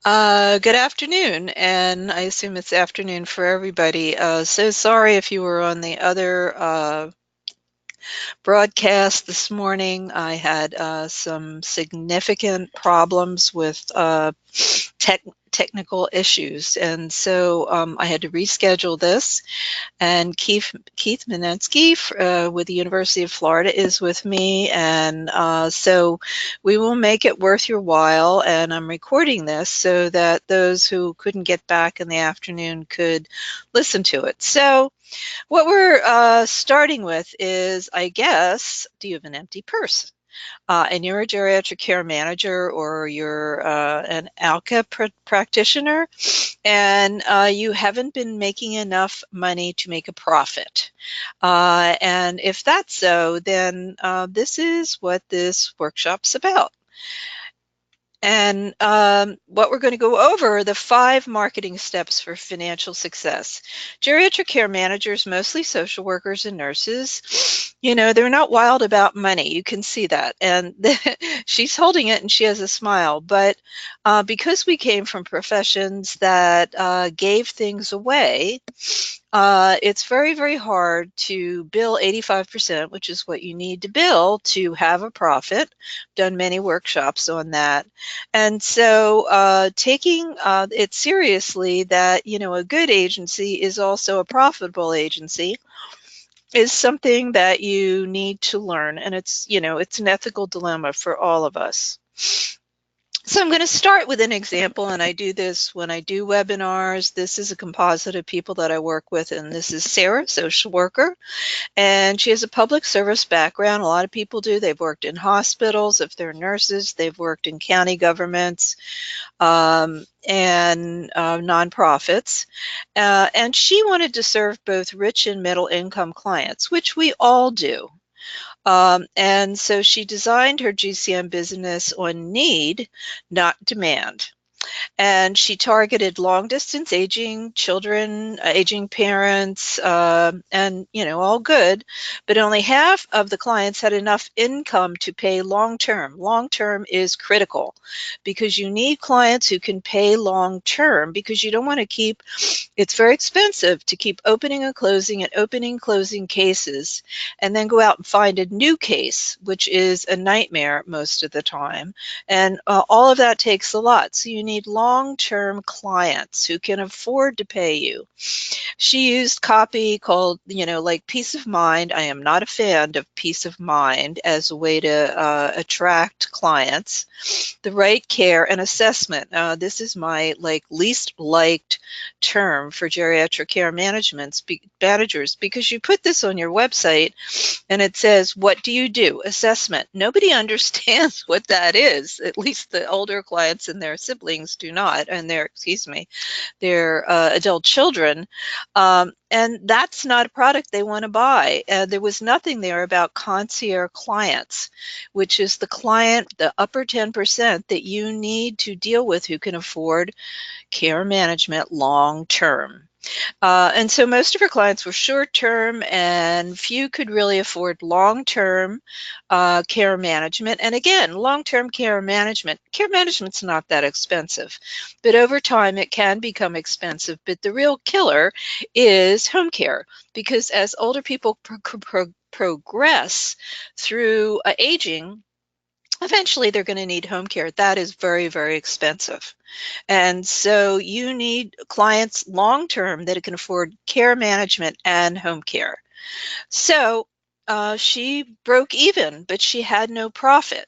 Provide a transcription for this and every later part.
Good afternoon, and I assume it's afternoon for everybody. So sorry if you were on the other broadcast this morning. I had some significant problems with tech technical issues, and so I had to reschedule this. And Keith Minetsky with the University of Florida is with me, and so we will make it worth your while. And I'm recording this so that those who couldn't get back in the afternoon could listen to it. So what we're starting with is, I guess, do you have an empty purse? And you're a geriatric care manager, or you're an ALCA practitioner, and you haven't been making enough money to make a profit. And if that's so, then this is what this workshop's about. And what we're going to go over are the 5 marketing steps for financial success. Geriatric care managers, mostly social workers and nurses, they're not wild about money. You can see that. And she's holding it and she has a smile. But because we came from professions that gave things away, it's very, very hard to bill 85%, which is what you need to bill to have a profit. Done many workshops on that. And so taking it seriously that, a good agency is also a profitable agency is something that you need to learn. And it's an ethical dilemma for all of us. So I'm going to start with an example, and I do this when I do webinars. This is a composite of people that I work with, and this is Sarah, social worker, and she has a public service background. A lot of people do. They've worked in hospitals. If they're nurses, they've worked in county governments and nonprofits. And she wanted to serve both rich and middle income clients, which we all do. And so she designed her GCM business on need, not demand. And she targeted long distance aging children, aging parents, and all good, but only half of the clients had enough income to pay long term. Long term is critical because you need clients who can pay long term, because you don't want to keep, it's very expensive to keep opening and closing cases and then go out and find a new case, which is a nightmare most of the time. And all of that takes a lot. So you need long-term clients who can afford to pay you. She used copy called, like peace of mind. I am not a fan of peace of mind as a way to attract clients. The right care and assessment. This is my least liked term for geriatric care managers, because you put this on your website and it says, what do you do? Assessment. Nobody understands what that is. At least the older clients and their siblings do not, and their adult children. And that's not a product they want to buy. There was nothing there about concierge clients, which is the client, the upper 10% that you need to deal with, who can afford care management long term. And so most of her clients were short term, and few could really afford long term care management. And again, long term care management's not that expensive, but over time it can become expensive. But the real killer is home care, because as older people progress through aging, eventually they're going to need home care. That is very, very expensive. And so you need clients long-term that can afford care management and home care. So she broke even, but she had no profit.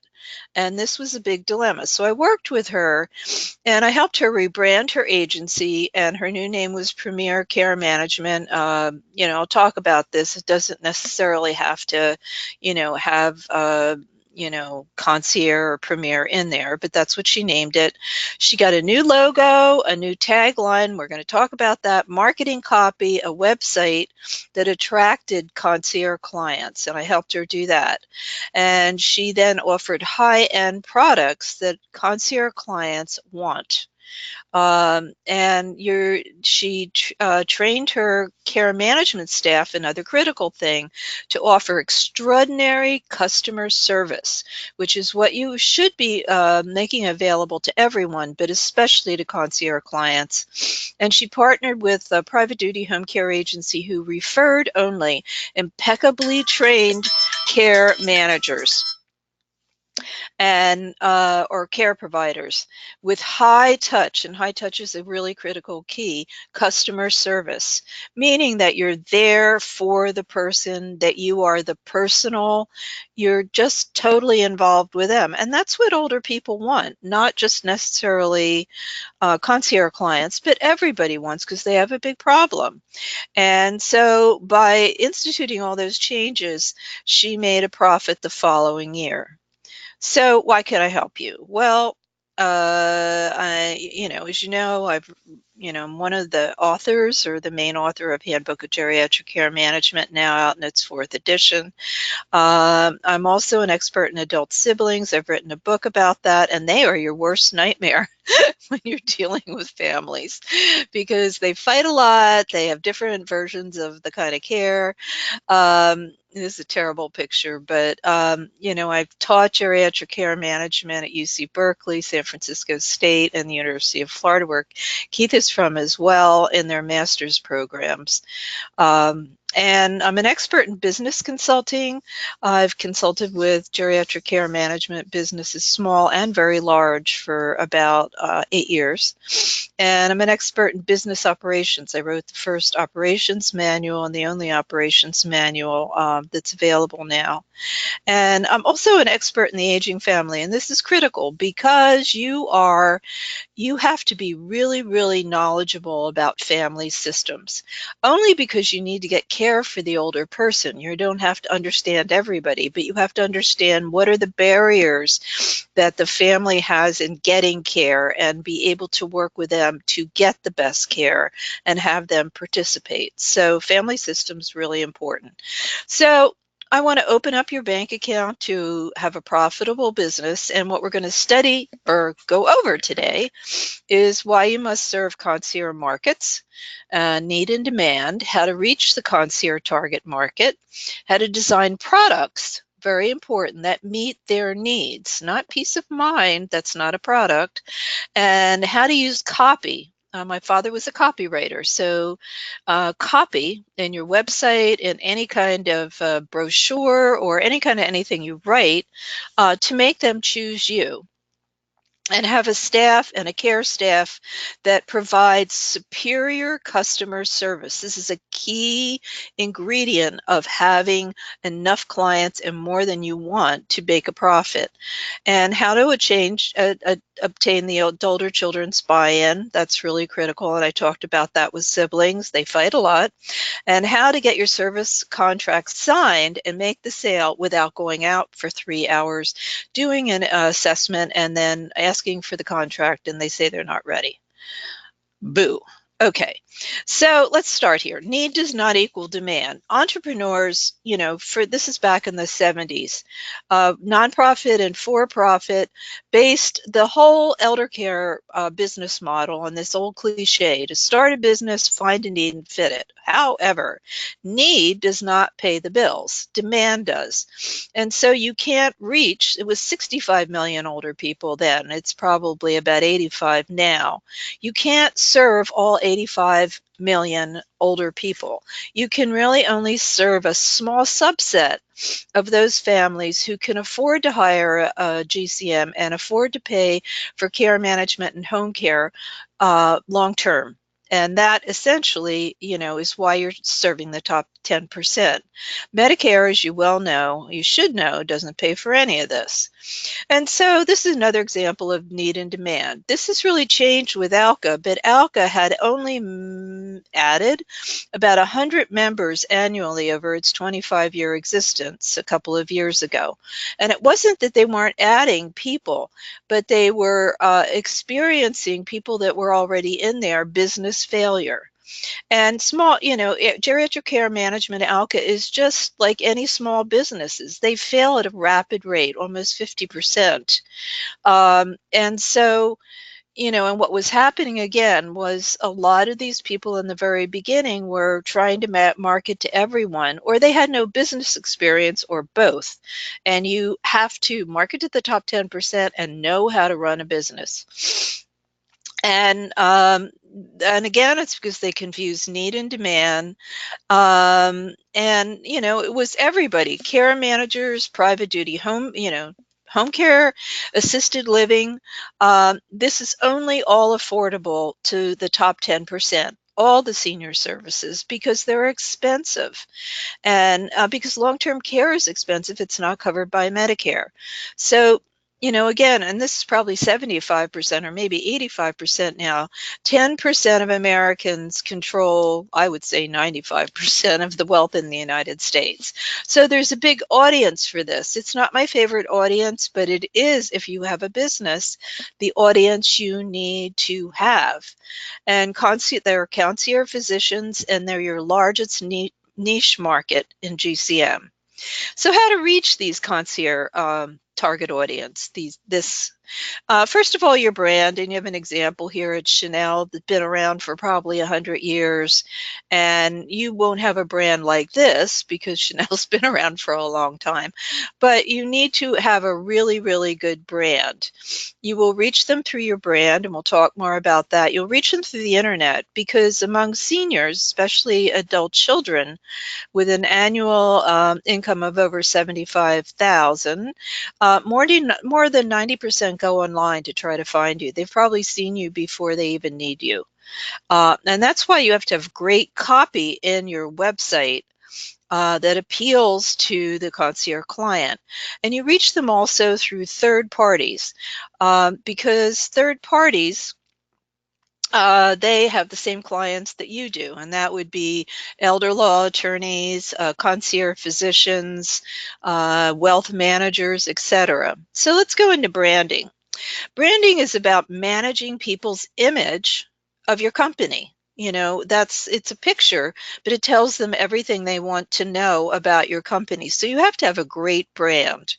And this was a big dilemma. So I worked with her and I helped her rebrand her agency, and her new name was Premier Care Management. I'll talk about this. It doesn't necessarily have to, have concierge or premier in there, but that's what she named it. She got a new logo, a new tagline. We're going to talk about that. Marketing copy, a website that attracted concierge clients, and I helped her do that. And she then offered high-end products that concierge clients want. And she trained her care management staff, another critical thing, to offer extraordinary customer service, which is what you should be making available to everyone, but especially to concierge clients. And she partnered with a private duty home care agency who referred only impeccably trained care managers and or care providers with high touch, and high touch is a really critical key, customer service, meaning that you're there for the person, that you are the personal, you're just totally involved with them. And that's what older people want, not just necessarily concierge clients, but everybody wants, because they have a big problem. And so by instituting all those changes, she made a profit the following year. So why can I help you? Well, as you know, I'm one of the authors, or the main author, of Handbook of Geriatric Care Management, now out in its fourth edition. I'm also an expert in adult siblings. I've written a book about that, and they are your worst nightmare when you're dealing with families, because they fight a lot. They have different versions of the kind of care. This is a terrible picture, but I've taught geriatric care management at UC Berkeley, San Francisco State, and the University of Florida, where Keith is from as well, in their master's programs. And I'm an expert in business consulting. I've consulted with geriatric care management businesses, small and very large, for about 8 years. And I'm an expert in business operations. I wrote the first operations manual and the only operations manual that's available now. And I'm also an expert in the aging family. And this is critical, because you have to be really, really knowledgeable about family systems, only because you need to get care for the older person. You don't have to understand everybody, but you have to understand what are the barriers that the family has in getting care, and be able to work with them to get the best care and have them participate. So family systems really important. So I want to open up your bank account to have a profitable business. And what we're going to study or go over today is why you must serve concierge markets, need and demand, how to reach the concierge target market, how to design products, very important, that meet their needs, not peace of mind, that's not a product, and how to use copy. My father was a copywriter, so copy in your website, in any kind of brochure, or any kind of anything you write, to make them choose you, and have a staff and a care staff that provides superior customer service. This is a key ingredient of having enough clients and more than you want to make a profit. And how to obtain the older children's buy-in. That's really critical, and I talked about that with siblings. They fight a lot. And how to get your service contract signed and make the sale without going out for 3 hours, doing an assessment, and then asking for the contract, and they say they're not ready. Boo. Okay, so let's start here. Need does not equal demand. Entrepreneurs, this is back in the 70s, nonprofit and for-profit, based the whole elder care business model on this old cliche: to start a business, find a need, and fit it. However, need does not pay the bills. Demand does. And so you can't reach, it was 65 million older people then. It's probably about 85 now. You can't serve all 85 million older people. You can really only serve a small subset of those families who can afford to hire a GCM and afford to pay for care management and home care long term. And that essentially, is why you're serving the top 10%. Medicare, as you well know, you should know, doesn't pay for any of this. And so this is another example of need and demand. This has really changed with ALCA, but ALCA had only added about 100 members annually over its 25-year existence a couple of years ago. And it wasn't that they weren't adding people, but they were experiencing, people that were already in there, business failure. And geriatric care management, ALCA, is just like any small businesses. They fail at a rapid rate, almost 50%. And so And what was happening again was a lot of these people in the very beginning were trying to market to everyone, or they had no business experience, or both. And you have to market to the top 10% and know how to run a business. And again, it's because they confuse need and demand. And it was everybody: care managers, private duty home, home care, assisted living. This is only all affordable to the top 10%, all the senior services, because they're expensive. And because long-term care is expensive, it's not covered by Medicare. So, again, and this is probably 75% or maybe 85% now, 10% of Americans control, I would say, 95% of the wealth in the United States. So there's a big audience for this. It's not my favorite audience, but it is, if you have a business, the audience you need to have. And they're concierge physicians, and they're your largest niche market in GCM. So how to reach these concierge target audience? First of all, your brand, and you have an example here at Chanel that's been around for probably 100 years, and you won't have a brand like this because Chanel's been around for a long time, but you need to have a really, really good brand. You will reach them through your brand, and we'll talk more about that. You'll reach them through the internet, because among seniors, especially adult children, with an annual income of over 75,000, more than 90% go online to try to find you. They've probably seen you before they even need you. And that's why you have to have great copy in your website that appeals to the concierge client. And you reach them also through third parties, because third parties, they have the same clients that you do, and that would be elder law attorneys, concierge physicians, wealth managers, etc. So let's go into branding. Branding is about managing people's image of your company. It's a picture, but it tells them everything they want to know about your company. So you have to have a great brand,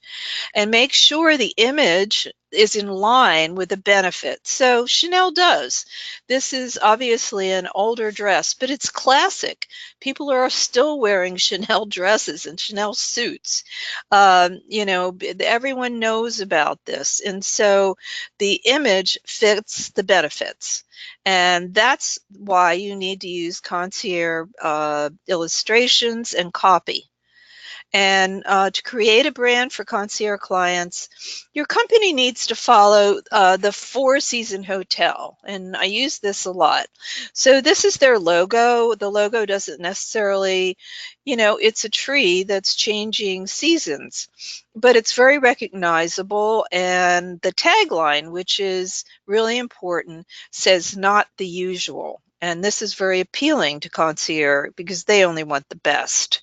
and make sure the image is in line with the benefit. So Chanel does. This is obviously an older dress, but it's classic. People are still wearing Chanel dresses and Chanel suits. Everyone knows about this. And so the image fits the benefits. And that's why you need to use concierge illustrations and copy. And to create a brand for concierge clients, your company needs to follow the Four Season Hotel. And I use this a lot. So this is their logo. The logo doesn't necessarily, it's a tree that's changing seasons, but it's very recognizable. And the tagline, which is really important, says "not the usual." And this is very appealing to concierge because they only want the best.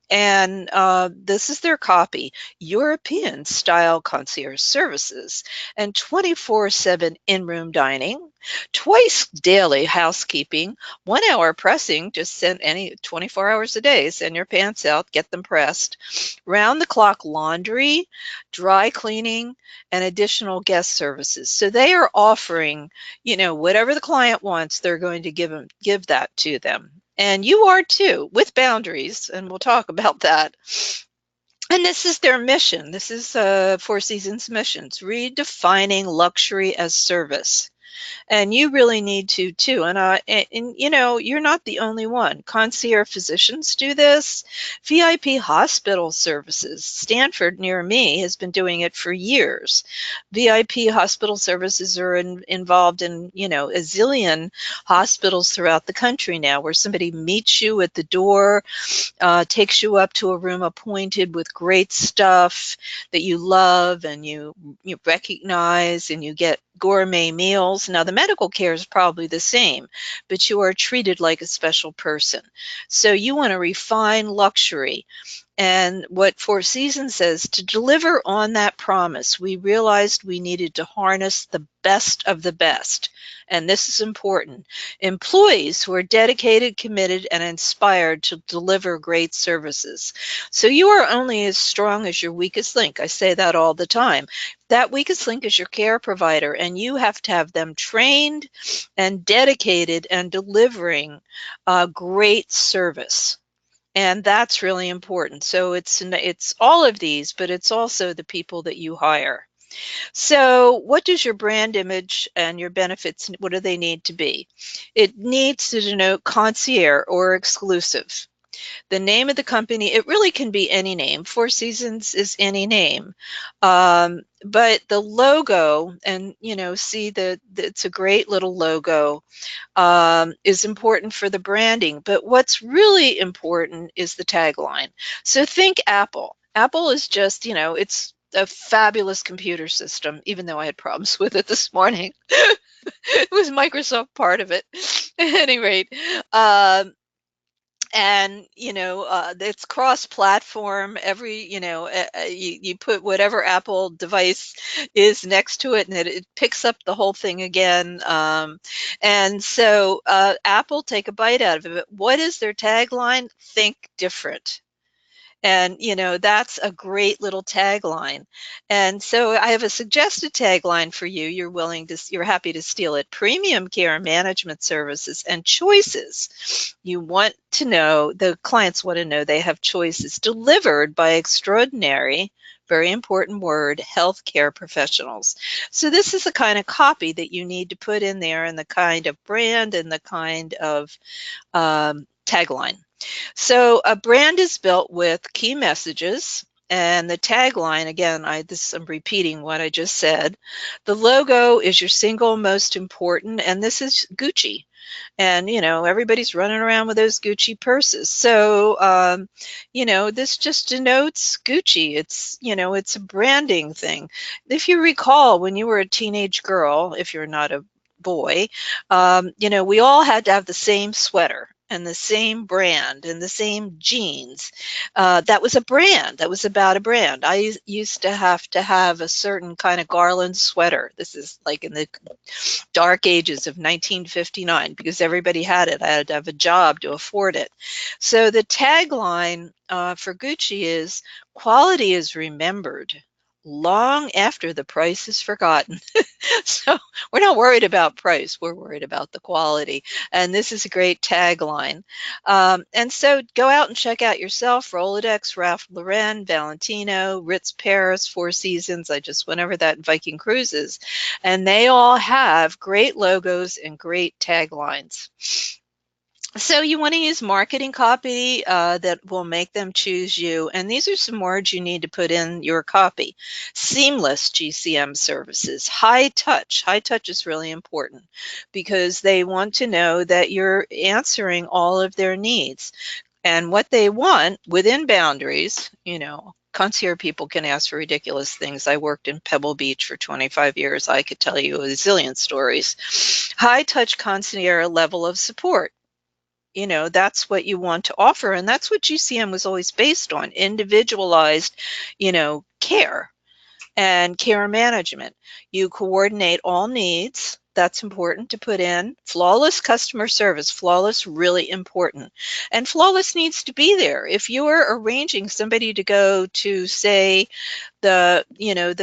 And this is their copy: European style concierge services and 24/7 in-room dining, twice daily housekeeping, 1 hour pressing, just send 24 hours a day, send your pants out, get them pressed, round the clock laundry, dry cleaning, and additional guest services. So they are offering, whatever the client wants, they're going to give that to them. And you are too, with boundaries, and we'll talk about that. And this is their mission. This is Four Seasons missions: redefining luxury as service. And you really need to too. And you're not the only one. Concierge physicians do this. VIP hospital services. Stanford near me has been doing it for years. VIP hospital services are involved in, a zillion hospitals throughout the country now, where somebody meets you at the door, takes you up to a room appointed with great stuff that you love and you recognize, and you get gourmet meals. Now, the medical care is probably the same, but you are treated like a special person. So you want to refine luxury. And what Four Seasons says, to deliver on that promise, we realized we needed to harness the best of the best. And this is important. Employees who are dedicated, committed, and inspired to deliver great services. So you are only as strong as your weakest link. I say that all the time. That weakest link is your care provider, and you have to have them trained and dedicated and delivering great service. And that's really important. So it's all of these, but it's also the people that you hire. So what does your brand image and your benefits, what do they need to be? It needs to denote concierge or exclusive. The name of the company, it really can be any name. Four Seasons is any name. But the logo, and see that it's a great little logo, is important for the branding. But what's really important is the tagline. So think Apple. Apple is just, it's a fabulous computer system, even though I had problems with it this morning. It was Microsoft part of it. At any rate, and it's cross-platform. Every you put whatever Apple device is next to it, and it picks up the whole thing again. And so Apple, take a bite out of it. What is their tagline? Think different. And that's a great little tagline. And so I have a suggested tagline for you. You're happy to steal it. Premium care management services and choices. You want to know, the clients want to know they have choices delivered by extraordinary, very important word, healthcare professionals. So this is the kind of copy that you need to put in there, and the kind of brand and the kind of tagline. So a brand is built with key messages, and the tagline, again, I'm repeating what I just said. The logo is your single most important, and this is Gucci. And everybody's running around with those Gucci purses. So this just denotes Gucci. It's a branding thing. If you recall, when you were a teenage girl, if you're not a boy, we all had to have the same sweater and the same brand and the same jeans. That was a brand. That was about a brand. I used to have a certain kind of Garland sweater. This is like in the dark ages of 1959, because everybody had it. I had to have a job to afford it. So the tagline for Gucci is, quality is remembered long after the price is forgotten. So we're not worried about price, we're worried about the quality. And this is a great tagline. And so go out and check out yourself, Rolodex, Ralph Lauren, Valentino, Ritz Paris, Four Seasons. I just went over that in Viking Cruises. And they all have great logos and great taglines. So you want to use marketing copy that will make them choose you. And these are some words you need to put in your copy. Seamless GCM services. High touch. High touch is really important because they want to know that you're answering all of their needs. And what they want within boundaries, concierge people can ask for ridiculous things. I worked in Pebble Beach for 25 years. I could tell you a zillion stories. High touch concierge level of support. That's what you want to offer. And that's what GCM was always based on, individualized, care and care management. You coordinate all needs. That's important to put in. Flawless customer service, flawless, really important. And flawless needs to be there. If you're arranging somebody to go to, say, the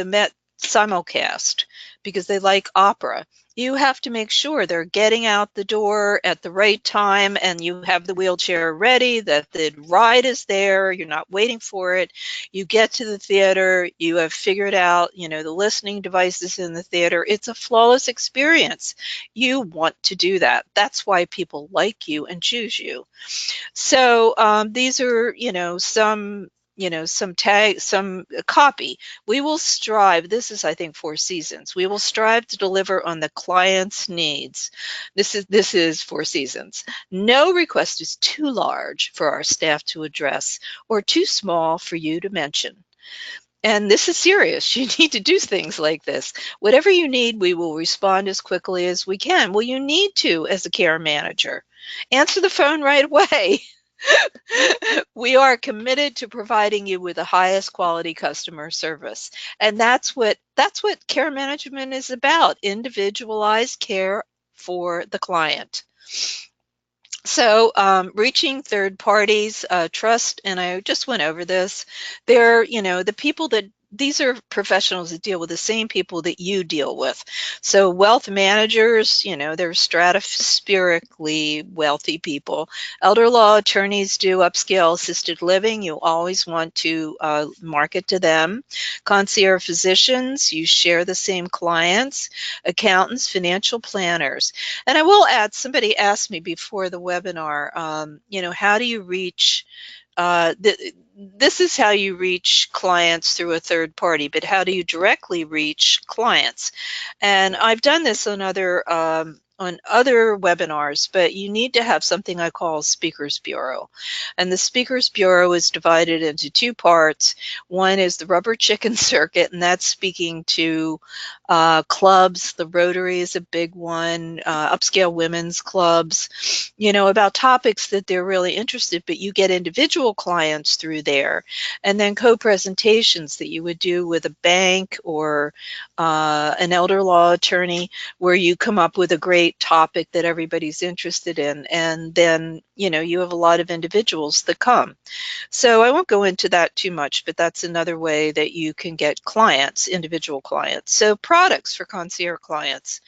Met simulcast because they like opera, you have to make sure they're getting out the door at the right time, and you have the wheelchair ready, that the ride is there, you're not waiting for it. You get to the theater, you have figured out, the listening devices in the theater. It's a flawless experience. You want to do that. That's why people like you and choose you. So these are, some copy. We will strive, this is, I think, Four Seasons. We will strive to deliver on the client's needs. This is Four Seasons. No request is too large for our staff to address or too small for you to mention. And this is serious. You need to do things like this. Whatever you need, we will respond as quickly as we can. Well, you need to, as a care manager. Answer the phone right away. We are committed to providing you with the highest quality customer service. And that's what care management is about, individualized care for the client. So, reaching third parties, trust, and I just went over this. They're, the people that these are professionals that deal with the same people that you deal with. So, wealth managers, they're stratospherically wealthy people. Elder law attorneys do upscale assisted living. You always want to market to them. Concierge physicians, you share the same clients. Accountants, financial planners. And I will add, somebody asked me before the webinar, how do you reach, this is how you reach clients through a third party, but how do you directly reach clients? And I've done this on other webinars, but you need to have something I call Speakers Bureau. And the Speakers Bureau is divided into two parts. One is the rubber chicken circuit, and that's speaking to clubs. The Rotary is a big one, upscale women's clubs, about topics that they're really interested, but you get individual clients through there. And then co-presentations that you would do with a bank or an elder law attorney, where you come up with a great topic that everybody's interested in. And then, you have a lot of individuals that come. So I won't go into that too much, but that's another way that you can get clients, individual clients. So products for concierge clients.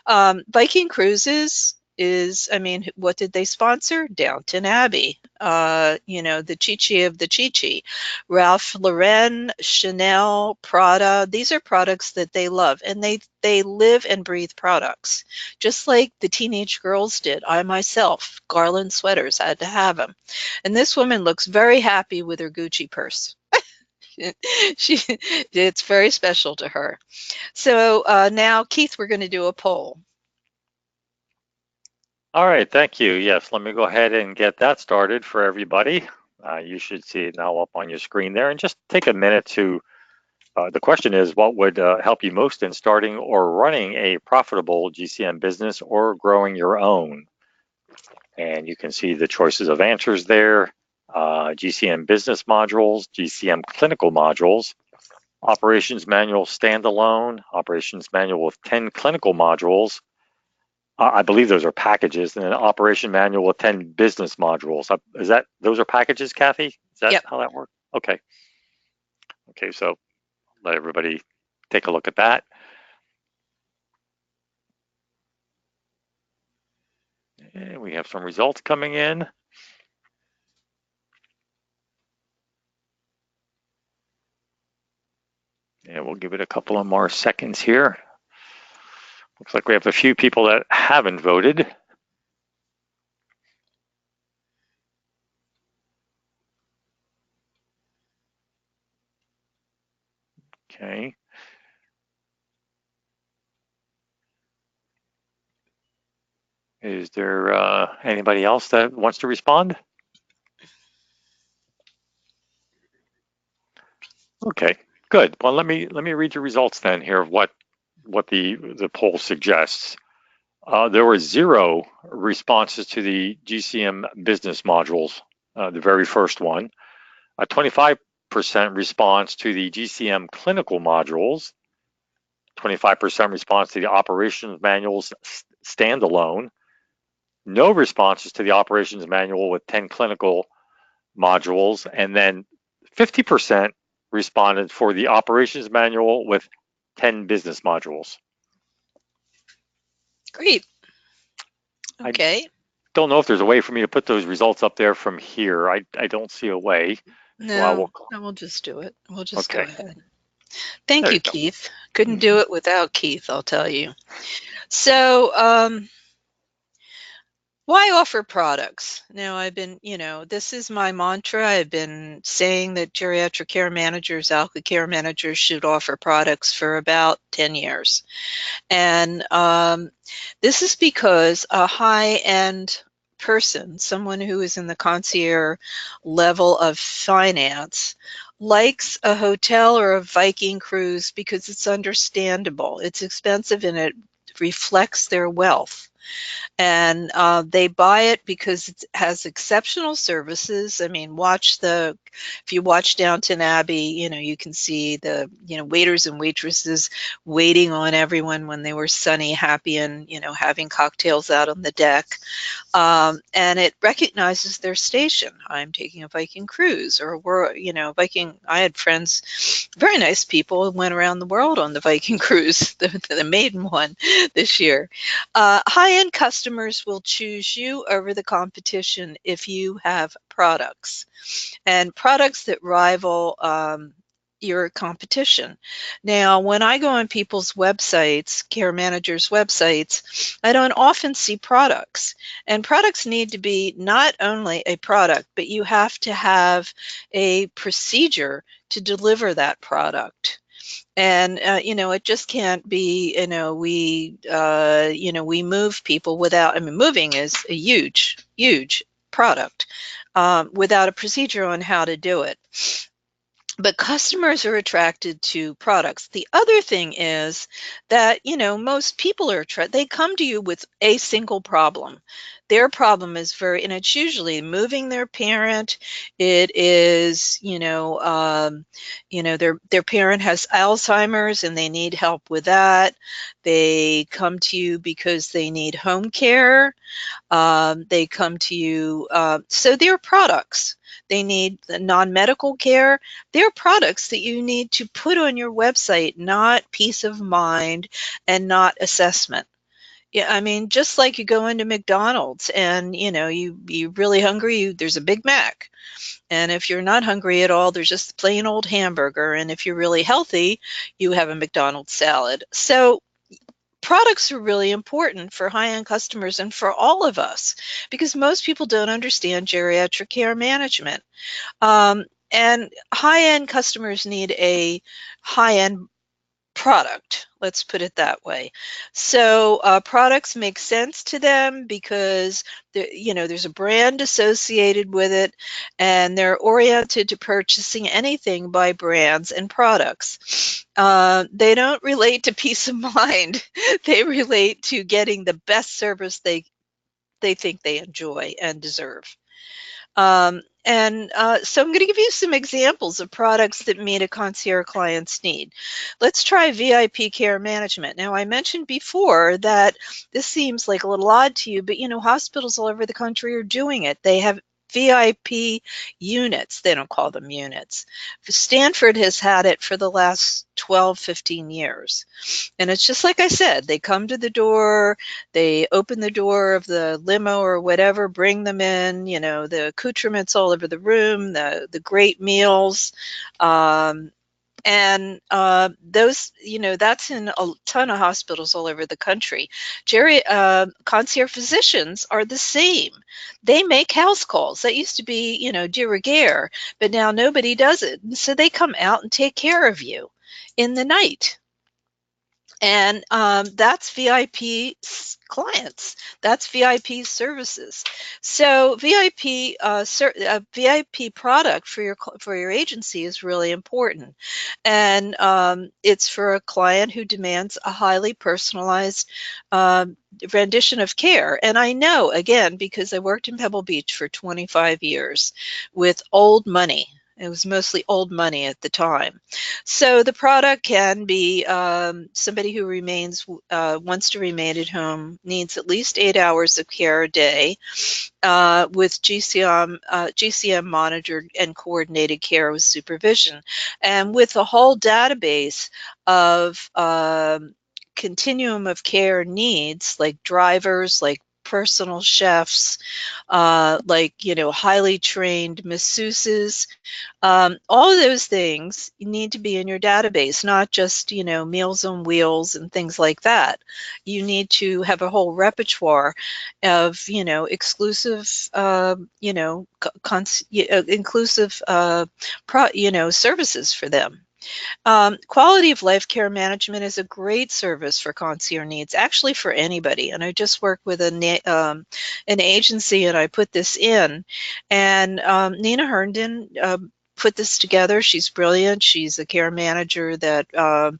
Viking Cruises is, what did they sponsor? Downton Abbey. The Chi-Chi of the Chi-Chi. Ralph Lauren, Chanel, Prada. These are products that they love, and they live and breathe products, just like the teenage girls did. I myself, garland sweaters, had to have them. And this woman looks very happy with her Gucci purse. she, it's very special to her. So now, Keith, we're going to do a poll. All right, thank you. Yes, let me go ahead and get that started for everybody. You should see it now up on your screen there, and just take a minute to, the question is, what would help you most in starting or running a profitable GCM business or growing your own? And you can see the choices of answers there. GCM business modules, GCM clinical modules, operations manual standalone, operations manual with 10 clinical modules. I believe those are packages, and an operation manual with 10 business modules. Those are packages, Kathy? Is that Yep. how that works? Okay. Okay, so let everybody take a look at that. And we have some results coming in. And we'll give it a couple of more seconds here. Looks like we have a few people that haven't voted. Okay. Is there anybody else that wants to respond? Okay, good. Well, let me read your results then here of what the poll suggests. There were 0 responses to the GCM business modules, the very first one. A 25% response to the GCM clinical modules. 25% response to the operations manuals standalone. No responses to the operations manual with 10 clinical modules, and then 50% responded for the operations manual with 10 business modules. Great. Okay. I don't know if there's a way for me to put those results up there from here. I don't see a way. No, we'll just do it. We'll just go ahead. Thank There you, you go. Keith. Couldn't do it without Keith, I'll tell you. So, why offer products? Now, I've been, this is my mantra. I've been saying that geriatric care managers, alka care managers should offer products for about 10 years. And this is because a high-end person, someone who is in the concierge level of finance, likes a hotel or a Viking cruise because it's understandable. It's expensive and it reflects their wealth. And they buy it because it has exceptional services. I mean, if you watch Downton Abbey, you can see the, waiters and waitresses waiting on everyone when they were sunny, happy, and, having cocktails out on the deck. And it recognizes their station. I'm taking a Viking cruise, or Viking. I had friends, very nice people, who went around the world on the Viking cruise, the maiden one this year. High-end customers will choose you over the competition if you have products, and products that rival your competition. Now, when I go on people's websites, care managers' websites, I don't often see products. And products need to be not only a product, but you have to have a procedure to deliver that product. And it just can't be, we move people without. I mean, moving is a huge, huge product, without a procedure on how to do it. But customers are attracted to products. The other thing is that, most people they come to you with a single problem. Their problem is and it's usually moving their parent. It is, their parent has Alzheimer's and they need help with that. They come to you because they need home care. They come to you, so they're products. They need the non-medical care. They're products that you need to put on your website, not peace of mind and not assessment. Yeah, I mean, just like you go into McDonald's and you're really hungry, there's a Big Mac. And if you're not hungry at all, there's just plain old hamburger. And if you're really healthy, you have a McDonald's salad. So products are really important for high-end customers and for all of us, because most people don't understand geriatric care management. And high-end customers need a high-end product, let's put it that way. So products make sense to them because there's a brand associated with it, and they're oriented to purchasing anything by brands and products. They don't relate to peace of mind. They relate to getting the best service they think they enjoy and deserve. So I'm going to give you some examples of products that meet a concierge client's need. Let's try VIP care management. Now, I mentioned before that this seems like a little odd to you, but hospitals all over the country are doing it. They have VIP units. They don't call them units. Stanford has had it for the last 12, 15 years. And it's just like I said, they come to the door, they open the door of the limo or whatever, bring them in, the accoutrements all over the room, the great meals. And those, that's in a ton of hospitals all over the country. Concierge physicians are the same. They make house calls. That used to be, de rigueur, but now nobody does it. And so they come out and take care of you in the night. And that's VIP clients. That's VIP services. So VIP product for your agency is really important, and it's for a client who demands a highly personalized rendition of care. And I know, again, because I worked in Pebble Beach for 25 years with old money. It was mostly old money at the time. So the product can be somebody who wants to remain at home, needs at least 8 hours of care a day, with GCM monitored and coordinated care with supervision. And with a whole database of continuum of care needs, like drivers, like personal chefs, highly trained masseuses. All of those things need to be in your database, not just, Meals on Wheels and things like that. You need to have a whole repertoire of, exclusive, inclusive, services for them. Quality of life care management is a great service for concierge needs, actually for anybody. And I just worked with an agency, and I put this in, and Nina Herndon put this together. She's brilliant. She's a care manager that a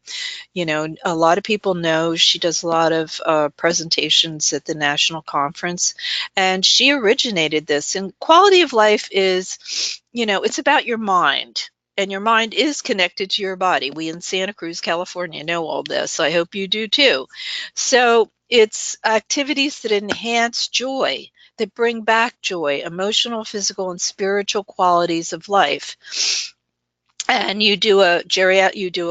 lot of people know. She does a lot of presentations at the national conference, and she originated this. And quality of life is, it's about your mind. And your mind is connected to your body. We in Santa Cruz, California know all this. I hope you do too. So it's activities that enhance joy, that bring back joy, emotional, physical, and spiritual qualities of life. And you do a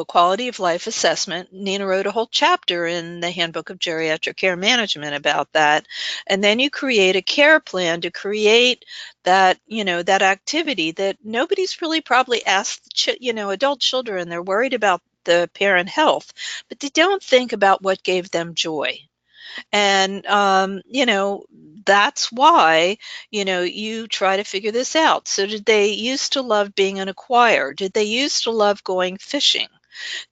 quality of life assessment. Nina wrote a whole chapter in the Handbook of Geriatric Care Management about that. And then you create a care plan to create that, that activity that nobody's really probably asked, adult children. They're worried about the parent health, but they don't think about what gave them joy. And, that's why, you try to figure this out. So did they used to love being in a choir? Did they used to love going fishing?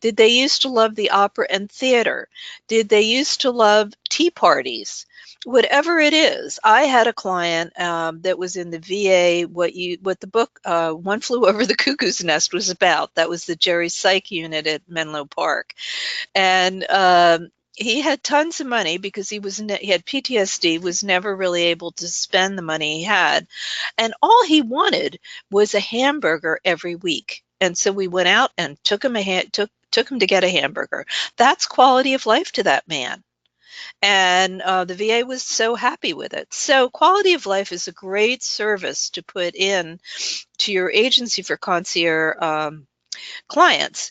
Did they used to love the opera and theater? Did they used to love tea parties? Whatever it is, I had a client that was in the VA. What the book One Flew Over the Cuckoo's Nest was about. That was the Jerry Psych unit at Menlo Park, and he had tons of money because he had PTSD, was never really able to spend the money he had, and all he wanted was a hamburger every week. And so we went out and took him to get a hamburger. That's quality of life to that man. And the VA was so happy with it. So quality of life is a great service to put in to your agency for concierge clients.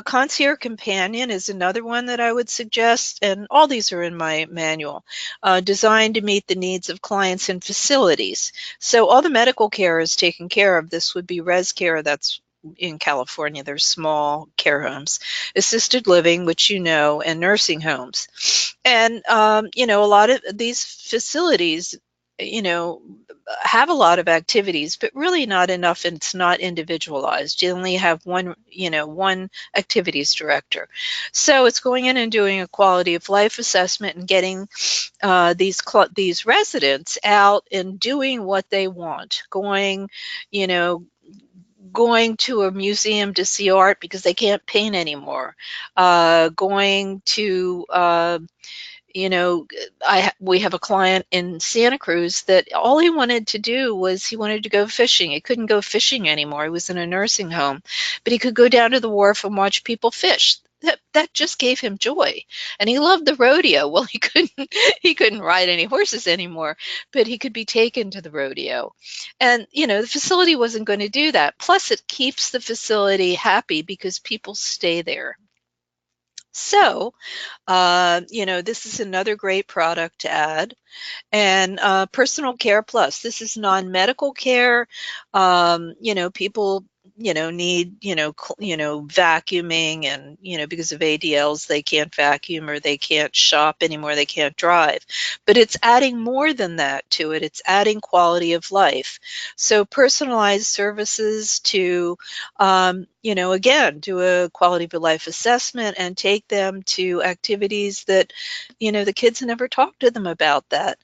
Concierge Companion is another one that I would suggest, and all these are in my manual, designed to meet the needs of clients in facilities. So all the medical care is taken care of. This would be res care. That's in California. There's small care homes, assisted living, which and nursing homes. And, a lot of these facilities, you know, have a lot of activities, but really not enough, and it's not individualized. You only have one activities director. So it's going in and doing a quality of life assessment and getting these residents out and doing what they want, you know, going to a museum to see art because they can't paint anymore, going to we have a client in Santa Cruz that all he wanted to do was he wanted to go fishing. He couldn't go fishing anymore. He was in a nursing home, but he could go down to the wharf and watch people fish. That just gave him joy, and he loved the rodeo. Well, he couldn't ride any horses anymore, but he could be taken to the rodeo. And the facility wasn't going to do that. Plus, it keeps the facility happy because people stay there. So, this is another great product to add. And Personal Care Plus, this is non-medical care. People need vacuuming, and because of ADLs they can't vacuum or they can't shop anymore, they can't drive, but it's adding more than that to it. It's adding quality of life. So personalized services to again, do a quality of life assessment and take them to activities that the kids never talked to them about that.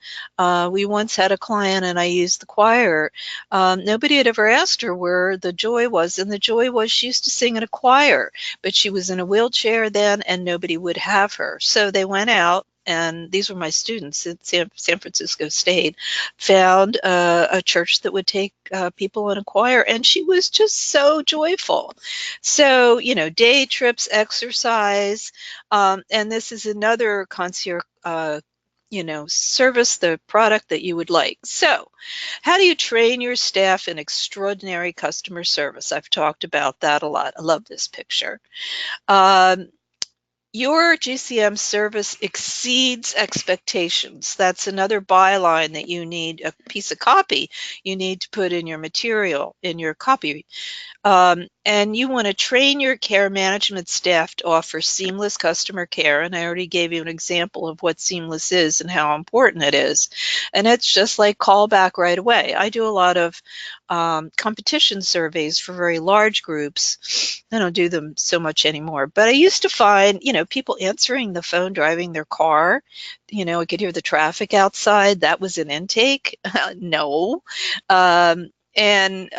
We once had a client, and I used the choir. Nobody had ever asked her where the joy was, and the joy was she used to sing in a choir, but she was in a wheelchair then, and nobody would have her. So they went out, and these were my students at San Francisco State, found a church that would take people in a choir, and she was just so joyful. So, day trips, exercise, and this is another concierge service, the product that you would like. So, how do you train your staff in extraordinary customer service? I've talked about that a lot. I love this picture. Um, your GCM service exceeds expectations. That's another byline that you need, a piece of copy you need to put in your material, in your copy. And you want to train your care management staff to offer seamless customer care. And I already gave you an example of what seamless is and how important it is. And it's just like call back right away. I do a lot of competition surveys for very large groups. I don't do them so much anymore. But I used to find, people answering the phone driving their car. I could hear the traffic outside. That was an intake. No. And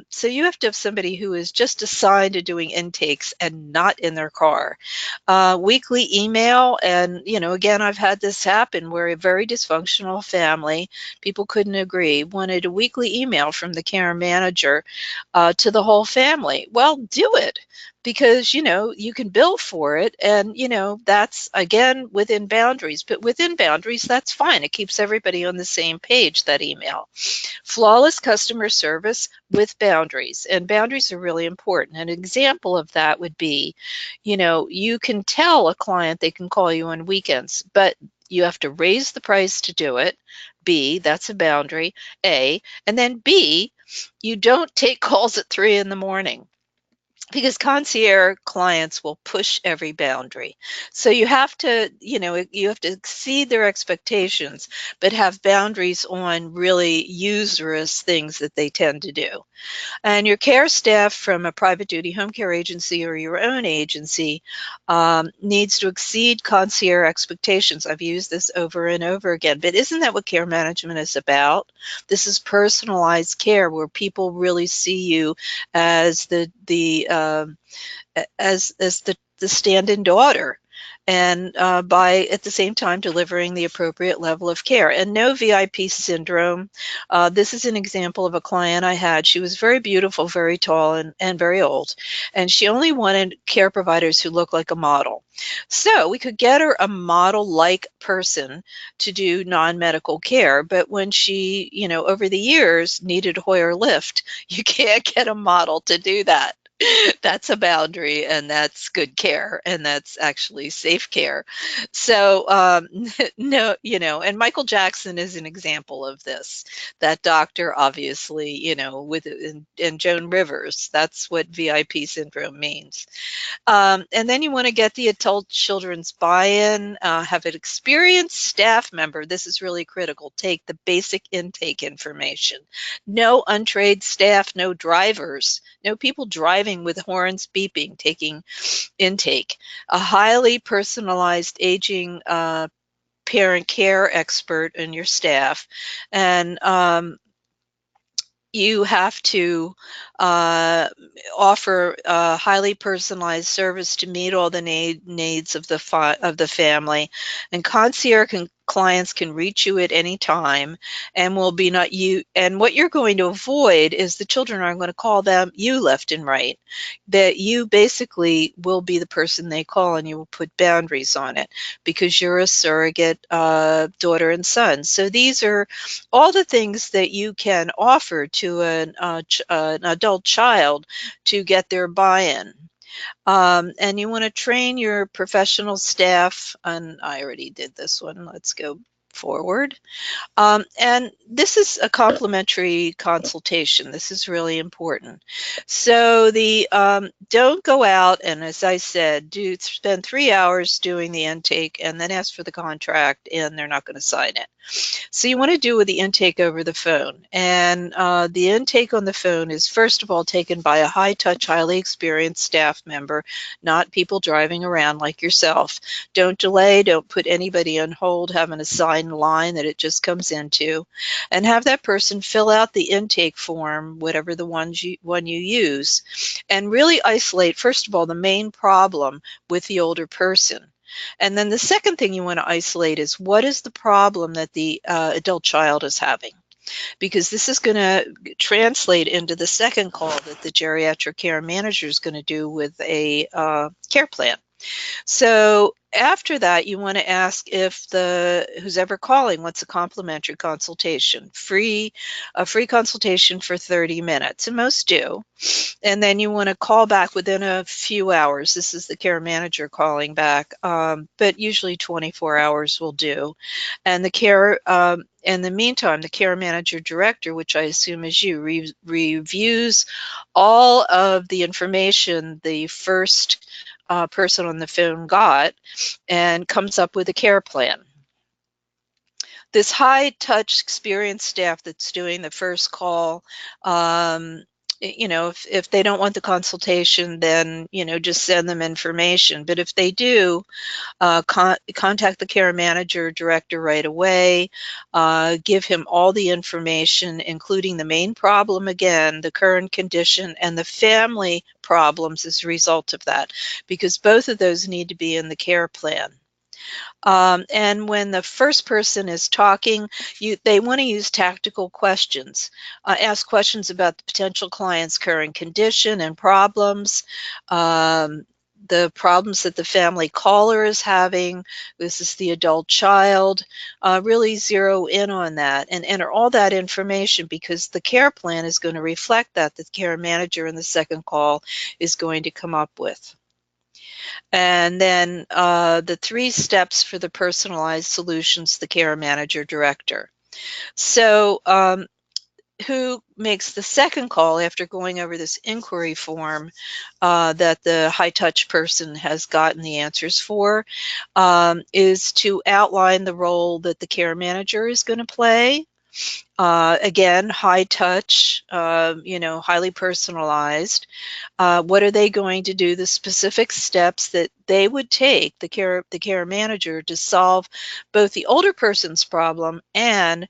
so you have to have somebody who is just assigned to doing intakes and not in their car. Weekly email, and again, I've had this happen where a very dysfunctional family, people couldn't agree, wanted a weekly email from the care manager to the whole family. Well, do it, because you can bill for it, and that's again within boundaries. But within boundaries, that's fine. It keeps everybody on the same page, that email. Flawless customer service with boundaries, and boundaries are really important. An example of that would be, you can tell a client they can call you on weekends, but you have to raise the price to do it. B, that's a boundary. A, and then B, you don't take calls at 3 in the morning, because concierge clients will push every boundary. So you have to exceed their expectations, but have boundaries on really usurious things that they tend to do. And your care staff from a private duty home care agency or your own agency needs to exceed concierge expectations. I've used this over and over again, but isn't that what care management is about? This is personalized care where people really see you as the stand-in daughter, and by at the same time delivering the appropriate level of care, and no VIP syndrome. This is an example of a client I had. She was very beautiful, very tall, and very old, and she only wanted care providers who looked like a model. So we could get her a model-like person to do non-medical care, but when she, over the years needed Hoyer lift, you can't get a model to do that. That's a boundary, and that's good care, and that's actually safe care. So no, and Michael Jackson is an example of this. That doctor, obviously, and Joan Rivers, that's what VIP syndrome means. And then you want to get the adult children's buy-in, have an experienced staff member. This is really critical. Take the basic intake information. No untrained staff, no drivers, no people driving with horns beeping, taking intake. A highly personalized aging parent care expert in your staff. And you have to uh, offer a highly personalized service to meet all the needs of the family. And clients can reach you at any time, and will be not you. And what you're going to avoid is the children are going to call them you left and right. That you basically will be the person they call, and you will put boundaries on it, because you're a surrogate daughter and son. So these are all the things that you can offer to an adult child to get their buy-in. And you want to train your professional staff, and I already did this one. Let's go forward. And this is a complimentary consultation. This is really important. So the don't go out and, as I said, spend 3 hours doing the intake and then ask for the contract, and they're not going to sign it. So you want to do with the intake over the phone. And the intake on the phone is, first of all, taken by a high-touch, highly experienced staff member, not people driving around like yourself. Don't delay. Don't put anybody on hold. Have an assigned line that it just comes into. And have that person fill out the intake form, whatever the one you use. And really isolate, first of all, the main problem with the older person. And then the second thing you want to isolate is, what is the problem that the adult child is having? Because this is going to translate into the second call that the geriatric care manager is going to do with a care plan. So after that, you want to ask if who's ever calling wants a complimentary consultation, a free consultation for 30 minutes, and most do. And then you want to call back within a few hours. This is the care manager calling back, but usually 24 hours will do. And in the meantime, the care manager director, which I assume is you, reviews all of the information the first person on the phone got, and comes up with a care plan. This high touch experienced staff that's doing the first call if they don't want the consultation, then, just send them information. But if they do, contact the care manager director right away, give him all the information, including the main problem again, the current condition, and the family problems as a result of that, because both of those need to be in the care plan. And when the first person is talking, they want to use tactical questions. Ask questions about the potential client's current condition and problems, the problems that the family caller is having. This is the adult child. Really zero in on that and enter all that information, because the care plan is going to reflect that the care manager in the second call is going to come up with. And then the 3 steps for the personalized solutions, the care manager director. So who makes the second call after going over this inquiry form that the high touch person has gotten the answers for, is to outline the role that the care manager is going to play. Again, high touch, highly personalized. What are they going to do? The specific steps that they would take, the care manager, to solve both the older person's problem and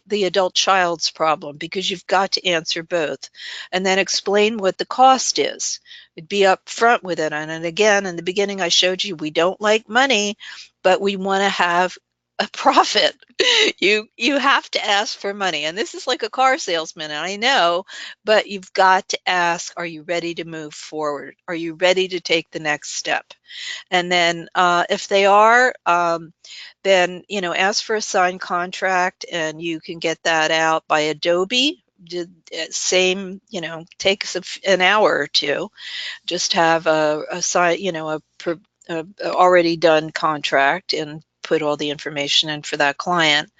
the adult child's problem, because you've got to answer both, and then explain what the cost is. Be upfront with it. And again, in the beginning, I showed you we don't like money, but we want to have a profit. You have to ask for money, and this is like a car salesman, and I know, but you've got to ask, are you ready to move forward? Are you ready to take the next step? And then if they are, then ask for a signed contract, and you can get that out by Adobe. Same, takes an hour or two. Just have a sign, a already done contract, and put all the information in for that client,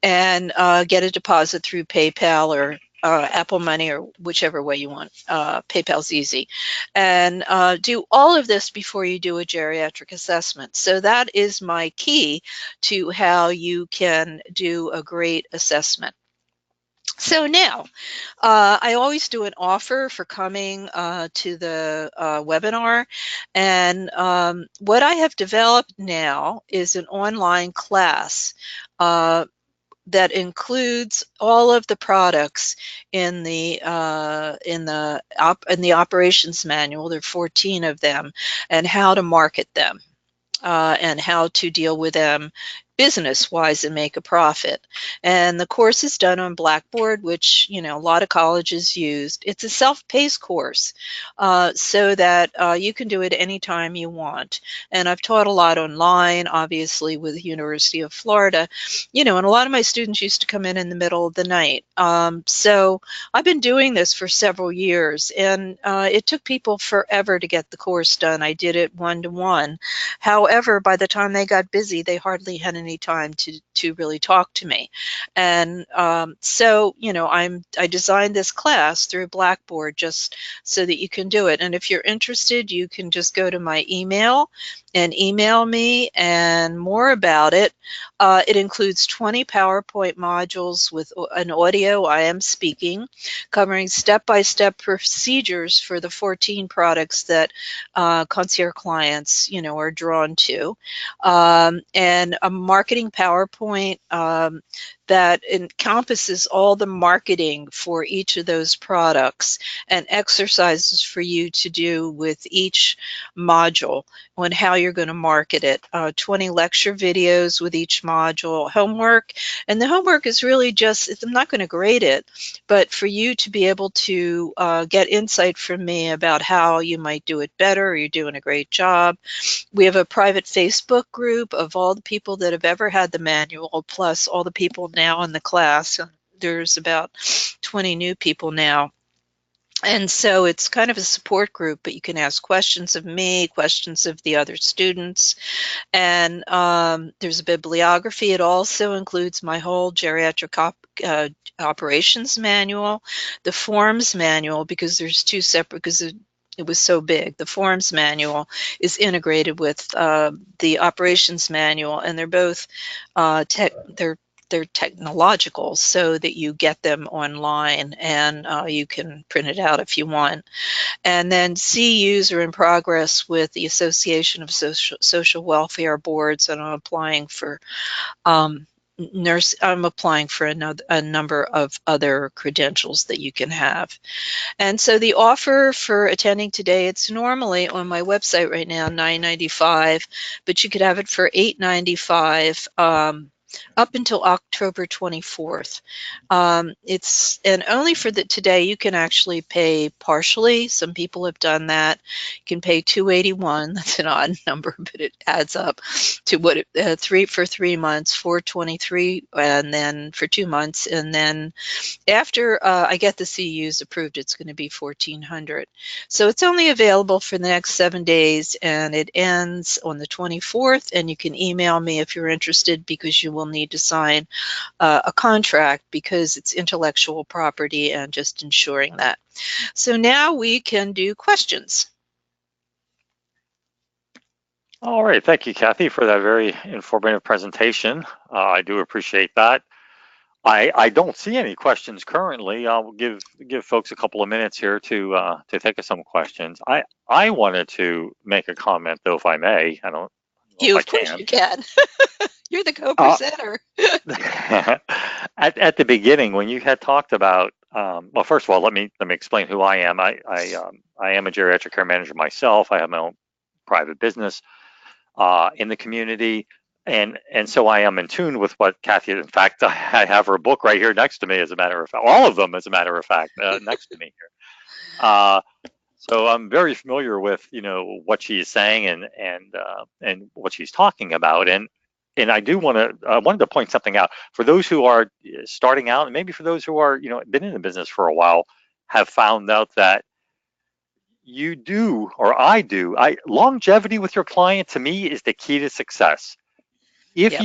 and get a deposit through PayPal or Apple Money, or whichever way you want. PayPal's easy. And do all of this before you do a geriatric assessment. So that is my key to how you can do a great assessment. So now, I always do an offer for coming to the webinar. And what I have developed now is an online class that includes all of the products in the operations manual. There are 14 of them, and how to market them, and how to deal with them business-wise and make a profit. And the course is done on Blackboard, which a lot of colleges used. It's a self-paced course, so that you can do it anytime you want. And I've taught a lot online, obviously, with the University of Florida, and a lot of my students used to come in the middle of the night. So I've been doing this for several years, and it took people forever to get the course done. I did it one-to-one. However, by the time they got busy, they hardly had any time to really talk to me. And so, I designed this class through Blackboard just so that you can do it. And if you're interested, you can just go to my email and email me and more about it. It includes 20 PowerPoint modules with an audio I am speaking, covering step-by-step procedures for the 14 products that concierge clients, are drawn to, and a marketing PowerPoint that encompasses all the marketing for each of those products, and exercises for you to do with each module on how you're going to market it. 20 lecture videos with each module, homework. And the homework is really just, I'm not going to grade it, but for you to be able to get insight from me about how you might do it better, or you're doing a great job. We have a private Facebook group of all the people that have ever had the manual, plus all the people now in the class. There's about 20 new people now. And so it's kind of a support group, but you can ask questions of me, questions of the other students. And there's a bibliography. It also includes my whole geriatric operations manual, the forms manual, because there's 2 separate, because it was so big. The forms manual is integrated with the operations manual, and they're both they're they're technological, so that you get them online, and you can print it out if you want. And then CUs are in progress with the Association of Social Welfare Boards, and I'm applying for I'm applying for a number of other credentials that you can have. And so the offer for attending today, it's normally on my website right now, $9.95, but you could have it for $8.95 up until October 24th. And only for today, you can actually pay partially. Some people have done that. You can pay $281. That's an odd number, but it adds up to what for 3 months, $423, and then for 2 months, and then after I get the CUs approved, it's going to be $1,400. So it's only available for the next 7 days, and it ends on the 24th. And you can email me if you're interested, because you will need to sign a contract, because it's intellectual property and just ensuring that. So now we can do questions. All right, thank you, Kathy, for that very informative presentation. I do appreciate that. I don't see any questions currently. I'll give folks a couple of minutes here to take some questions. I wanted to make a comment, though, if I may. I don't know if I Of course can. you can. You're the co-presenter. At the beginning, when you had talked about, well, first of all, let me explain who I am. I am a geriatric care manager myself. I have my own private business in the community. And so I am in tune with what Kathy, in fact, I have her book right here next to me, as a matter of fact, all of them, as a matter of fact, next to me here. So I'm very familiar with, what she is saying and what she's talking about. And I wanted to point something out for those who are starting out, and maybe for those who are, been in the business for a while, have found out that you do, or I do, longevity with your client, to me, is the key to success. If Yep.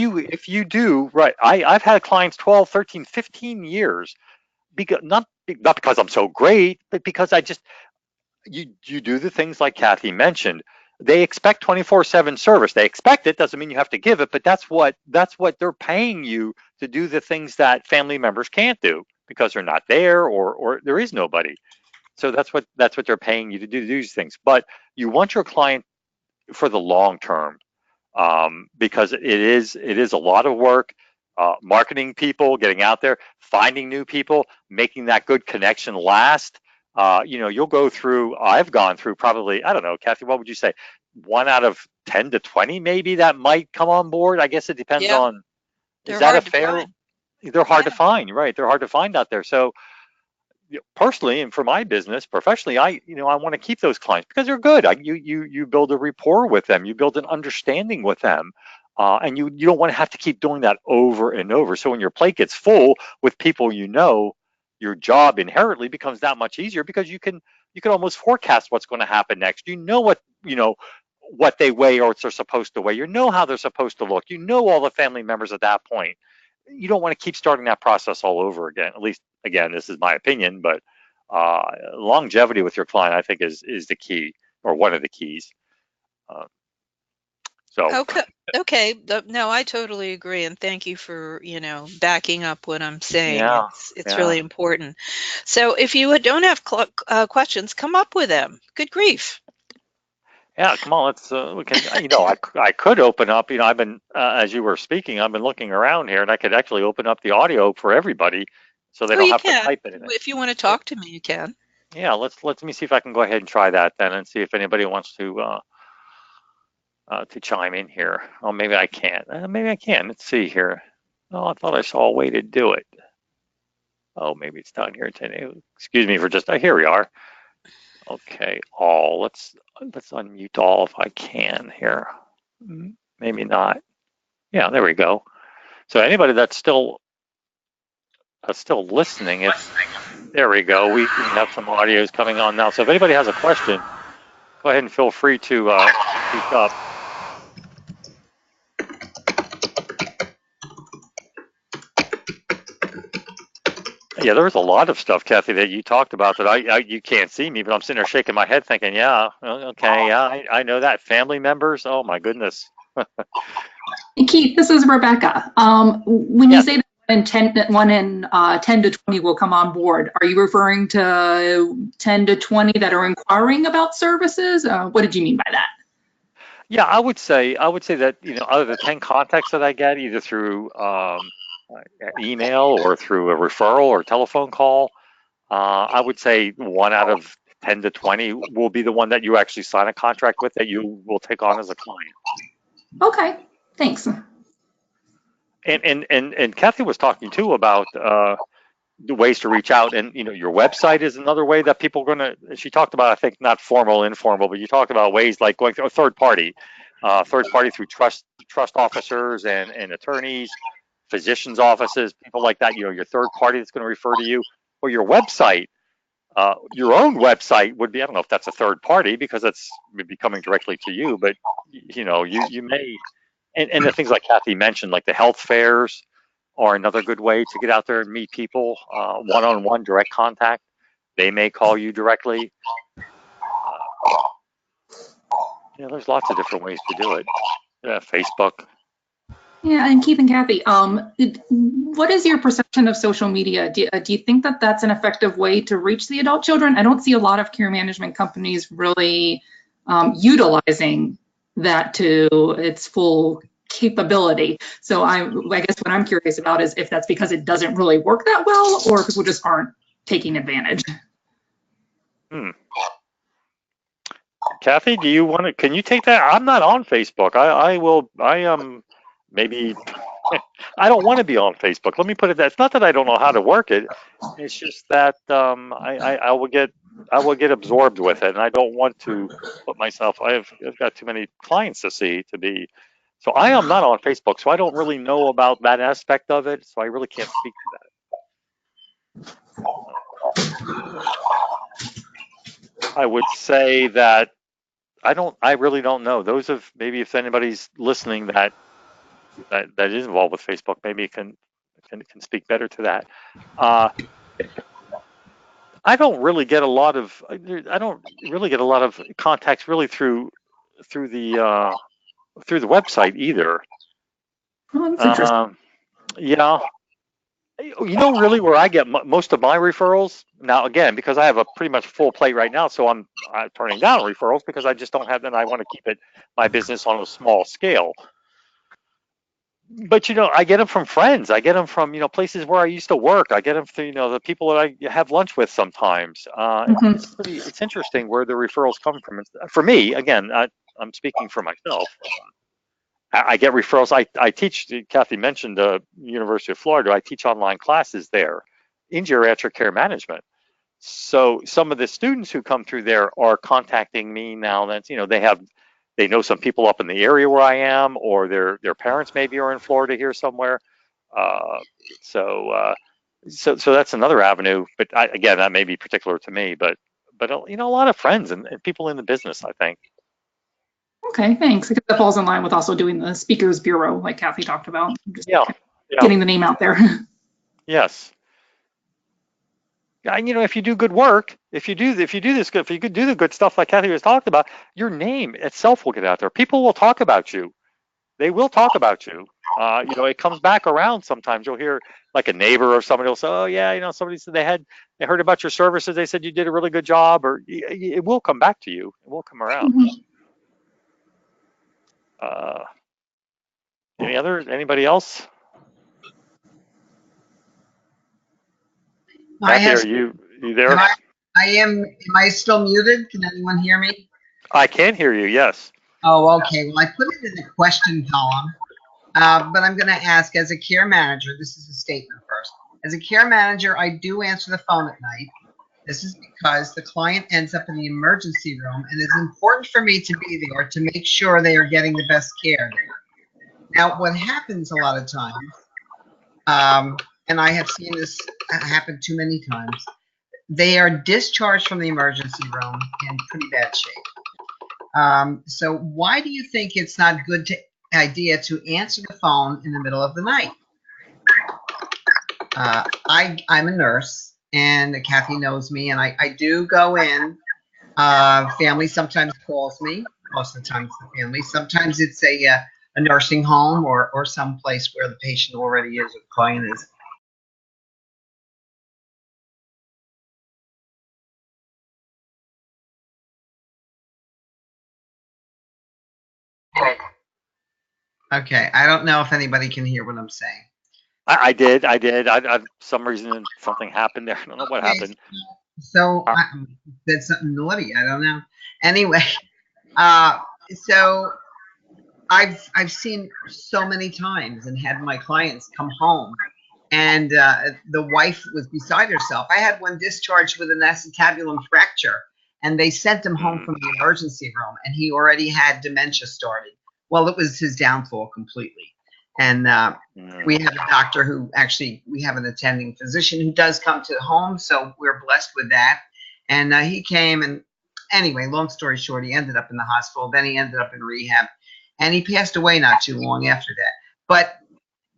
you do, right, I've had clients 12, 13, 15 years, because not because I'm so great, but because you do the things like Kathy mentioned. They expect 24/7 service. They expect it, doesn't mean you have to give it, but that's what they're paying you to do, the things that family members can't do because they're not there, or there is nobody. So that's what they're paying you to do these things. But you want your client for the long term, because it is a lot of work. Marketing people, getting out there, finding new people, making that good connection last. You'll go through. I've gone through probably, I don't know, Kathy, what would you say? 1 out of 10 to 20, maybe, that might come on board. I guess it depends Yeah, on. Is they're that a hard to fair? find. They're hard to Yeah. find, right? They're hard to find out there. So personally, and for my business professionally, I want to keep those clients because they're good. You build a rapport with them, you build an understanding with them, and you don't want to have to keep doing that over and over. So when your plate gets full with people, your job inherently becomes that much easier, because you can almost forecast what's going to happen next. What they weigh, or what they're supposed to weigh. How they're supposed to look. All the family members at that point. You don't want to keep starting that process all over again. At least, again, this is my opinion, but longevity with your client, I think, is the key, or one of the keys. So Okay. No, I totally agree, and thank you for, backing up what I'm saying. yeah, It's yeah, really important. So if you don't have questions, come up with them. Good grief. yeah. Come on, let's. We can. I could open up. I've been, as you were speaking, I've been looking around here, and I could actually open up the audio for everybody, so they Oh, don't you have to can. type anything. If you want to talk to me, you can. Yeah, let me see if I can go ahead and try that then, and see if anybody wants to chime in here. Oh, maybe I can't. Maybe I can. Let's see here. Oh, I thought I saw a way to do it. Oh, maybe it's down here today. Excuse me for just. Here we are. Okay, all. Let's unmute all if I can here. Maybe not. Yeah, there we go. So anybody that's still listening, if there we go. We have some audios coming on now. So if anybody has a question, go ahead and feel free to speak up. Yeah, there was a lot of stuff, Kathy, that you talked about that you can't see me, but I'm sitting there shaking my head thinking, yeah, okay, yeah, I know that. Family members, oh my goodness. Keith, this is Rebecca. When you Yes. say in 10 to 20 will come on board. Are you referring to 10 to 20 that are inquiring about services? What did you mean by that? Yeah, I would say that, out of the 10 contacts that I get, either through email or through a referral or telephone call, I would say 1 out of 10 to 20 will be the one that you actually sign a contract with, that you will take on as a client. Okay, thanks. And Kathy was talking too about the ways to reach out, and your website is another way that people are going to. She talked about, I think, not formal, informal, but you talked about ways like going through a third party through trust officers and attorneys, physicians' offices, people like that. Your third party that's going to refer to you, or your website. Your own website would be, I don't know if that's a third party because it's maybe coming directly to you, but you may, and the things like Kathy mentioned, like the health fairs, are another good way to get out there and meet people, one-on-one direct contact. They may call you directly. There's lots of different ways to do it. Facebook. Yeah, and Keith and Kathy, what is your perception of social media? Do you think that that's an effective way to reach the adult children? I don't see a lot of care management companies really utilizing that to its full capability. So I guess what I'm curious about is if that's because it doesn't really work that well, or if people just aren't taking advantage. Kathy, can you take that? I'm not on Facebook. I am maybe, I don't want to be on Facebook. Let me put it that. It's not that I don't know how to work it. It's just that I will get absorbed with it, and I don't want to put myself. I've got too many clients to see to be. So I am not on Facebook, so I don't really know about that aspect of it. So I really can't speak to that. I would say that I really don't know. Those of maybe if anybody's listening that is involved with Facebook, maybe can speak better to that. I don't really get a lot of contacts really through the website either. Oh, that's interesting. Yeah. Really where I get most of my referrals now, again, because I have a pretty much full plate right now, so I'm turning down referrals because I just don't have them. I want to keep my business on a small scale. But I get them from friends. I get them from places where I used to work. I get them through the people that I have lunch with sometimes. It's interesting where the referrals come from. For me, again, I'm speaking for myself. I get referrals. I teach. Kathy mentioned the University of Florida. I teach online classes there in geriatric care management. So some of the students who come through there are contacting me now. That they know some people up in the area where I am, or their parents maybe are in Florida here somewhere. So that's another avenue. But again, that may be particular to me. But a lot of friends and people in the business, I think. Okay, thanks. Because that falls in line with also doing the speakers bureau, like Kathy talked about. Just getting the name out there. Yes. And if you do good work, if you could do the good stuff like Kathy was talking about, your name itself will get out there. People will talk about you. They will talk about you. It comes back around sometimes. You'll hear like a neighbor or somebody will say, "Oh yeah, somebody said they heard about your services. They said you did a really good job," or it will come back to you. It will come around. Anybody else? Kathy, are you there? Am I still muted? Can anyone hear me? I can hear you, yes. Oh, okay. Well, I put it in the question column, but I'm going to ask, as a care manager, this is a statement first. As a care manager, I do answer the phone at night. This is because the client ends up in the emergency room, and it's important for me to be there to make sure they are getting the best care there. Now, what happens a lot of times, and I have seen this happen too many times, they are discharged from the emergency room in pretty bad shape. So why do you think it's not a good idea to answer the phone in the middle of the night? I'm a nurse, and Kathy knows me, and I do go in. Family sometimes calls me. Most of the time it's the family. Sometimes it's a nursing home or some place where the patient already is or the client is. Okay, I don't know if anybody can hear what I'm saying. I did. Some reason something happened there. I don't know what Okay, happened. so Uh, I did something naughty. I don't know. Anyway, uh, so I've seen so many times and had my clients come home, and the wife was beside herself. I had one discharged with an acetabulum fracture, and they sent him home mm, from the emergency room, and he already had dementia started. Well, it was his downfall completely. And we mm. have a doctor who actually, we have an attending physician who does come to the home, so we're blessed with that. And he came, and anyway, long story short, he ended up in the hospital. Then he ended up in rehab, and he passed away not too long after that. But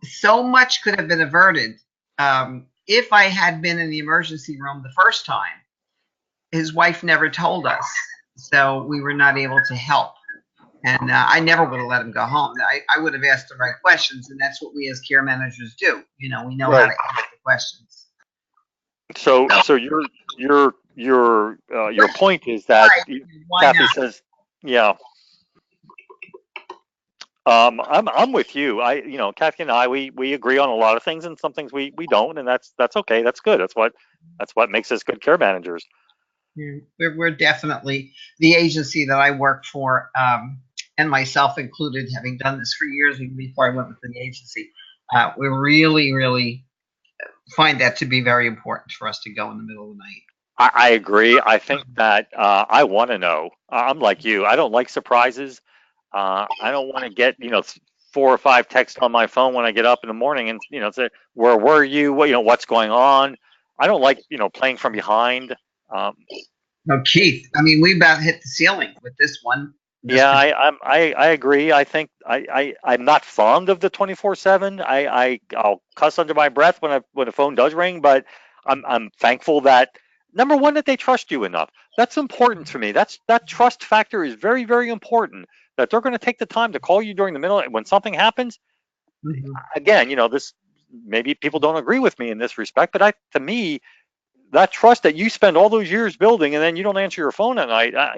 so much could have been averted if I had been in the emergency room the first time. His wife never told us, so we were not able to help. And I never would have let him go home. I would have asked the right questions, and that's what we as care managers do. You know, we know how to Right. ask the questions. So your point is that Why? Why Kathy not? says, yeah. I'm with you. Kathy and I, we agree on a lot of things, and some things we don't, and that's okay. That's good. That's what makes us good care managers. We're definitely the agency that I work for, and myself included, having done this for years, even before I went with the agency. We really, really find that to be very important for us to go in the middle of the night. I agree. I think that I want to know. I'm like you. I don't like surprises. I don't want to get 4 or 5 texts on my phone when I get up in the morning and say, where were you? What's going on? I don't like playing from behind. Um, No, Keith, I mean, we about hit the ceiling with this one. yeah, Mr. I agree. I think I'm not fond of the 24/7. I'll cuss under my breath when the phone does ring, but I'm thankful that number one, that they trust you enough. That's important to me. That trust factor is very, very important. That they're going to take the time to call you during the middle when something happens. Mhm. Again, this maybe people don't agree with me in this respect, but to me, that trust that you spend all those years building and then you don't answer your phone at night, I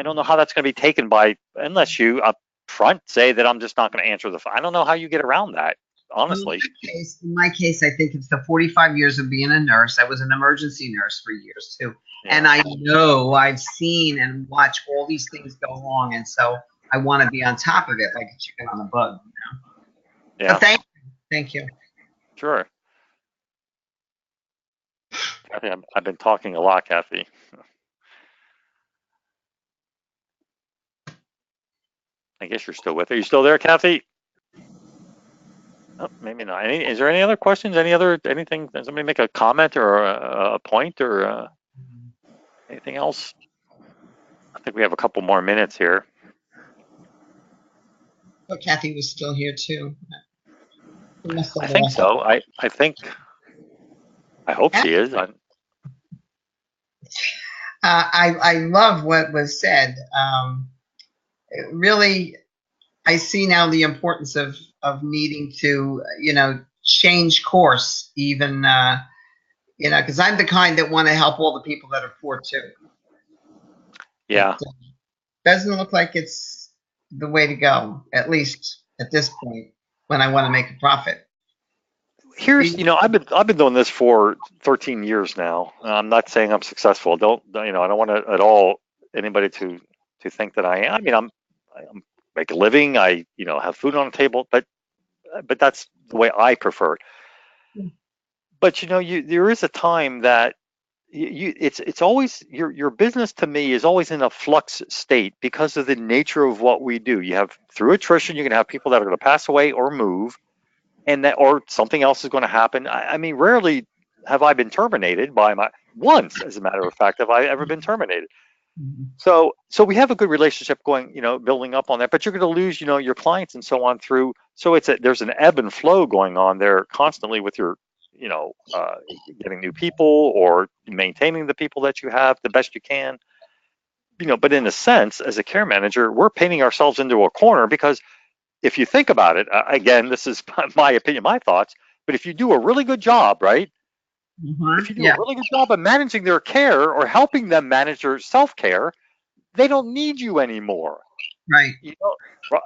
don't know how that's going to be taken by, unless you up front say that I'm just not going to answer the phone. I don't know how you get around that, Well, honestly. in my case, I think it's the 45 years of being a nurse. I was an emergency nurse for years too. And Yeah, I know I've seen and watched all these things go wrong. And so I want to be on top of it like a chicken on a bug. But yeah, thank you. sure. Kathy, I've been talking a lot, Kathy. I guess you're still with her. Are you still there, Kathy? Oh, maybe not. Is there any other questions? Anything? Does somebody make a comment or a point or anything else? I think we have a couple more minutes here. But Kathy was still here too. We must I have think lost. so. I hope Yeah. she is. I love what was said. Really, I see now the importance of needing to, change course, even, because I'm the kind that want to help all the people that are poor too. It Yeah. doesn't look like it's the way to go, at least at this point, when I want to make a profit. Here's, I've been doing this for 13 years now. I'm not saying I'm successful. I don't want to at all anybody to think that I am. I mean, I'm make a living. I, have food on the table, but that's the way I prefer it. But there is a time that it's always your business to me is always in a flux state because of the nature of what we do. You have through attrition, you're going to have people that are going to pass away or move, and that or something else is going to happen. I mean, rarely have I been terminated by once, as a matter of fact, have I ever been terminated. Mhm. So we have a good relationship going, building up on that. But you're going to lose, your clients and so on through. So there's an ebb and flow going on there constantly with your, getting new people or maintaining the people that you have the best you can. But in a sense, as a care manager, we're painting ourselves into a corner because if you think about it, again, this is my opinion, my thoughts, but if you do a really good job, right? If you do a Yeah. really good job of managing their care or helping them manage their self-care, they don't need you anymore. Right. You know,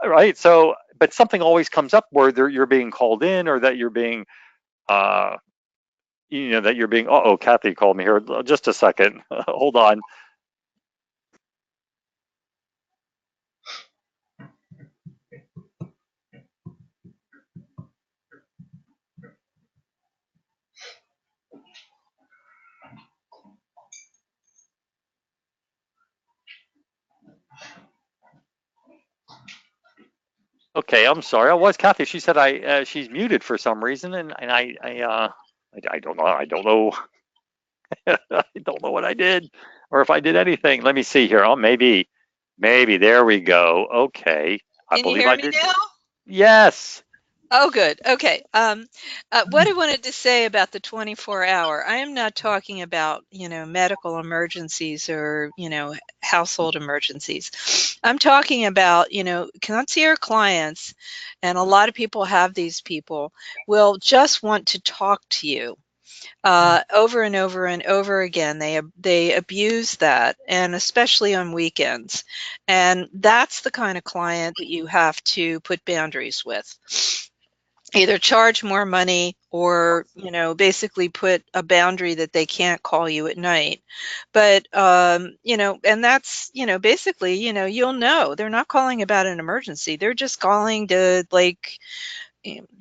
right? So, but something always comes up where you're being called in, or that you're being, uh, that you're being. Oh, Kathy called me here. Just a second. Hold on. Okay, I'm sorry. I was Kathy. She said she's muted for some reason, and I don't know. I don't know. I don't know what I did, or if I did anything. Let me see here. Oh, maybe there we go. Okay, I Can you believe hear I me did. now? Yes. Oh, good. Okay. What I wanted to say about the 24-hour, I am not talking about, medical emergencies or, household emergencies. I'm talking about, concierge clients, and a lot of people have these people, will just want to talk to you over and over and over again. They abuse that, and especially on weekends. And that's the kind of client that you have to put boundaries with. Either charge more money or, basically put a boundary that they can't call you at night. But, and that's, basically, you'll know they're not calling about an emergency. They're just calling to, like,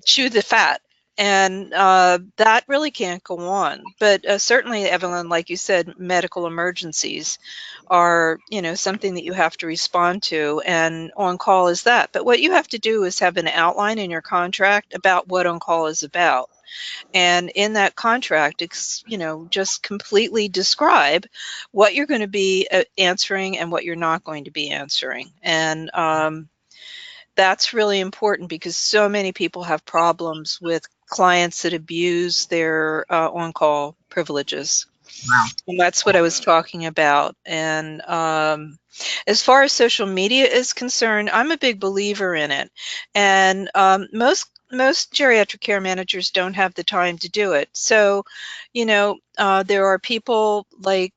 chew the fat. And that really can't go on. But certainly, Evelyn, like you said, medical emergencies are, something that you have to respond to, and on call is that. But what you have to do is have an outline in your contract about what on call is about. And in that contract, just completely describe what you're going to be answering and what you're not going to be answering. And that's really important because so many people have problems with clients that abuse their on-call privileges. Wow. And that's what I was talking about. And as far as social media is concerned, I'm a big believer in it. And most geriatric care managers don't have the time to do it. So, there are people like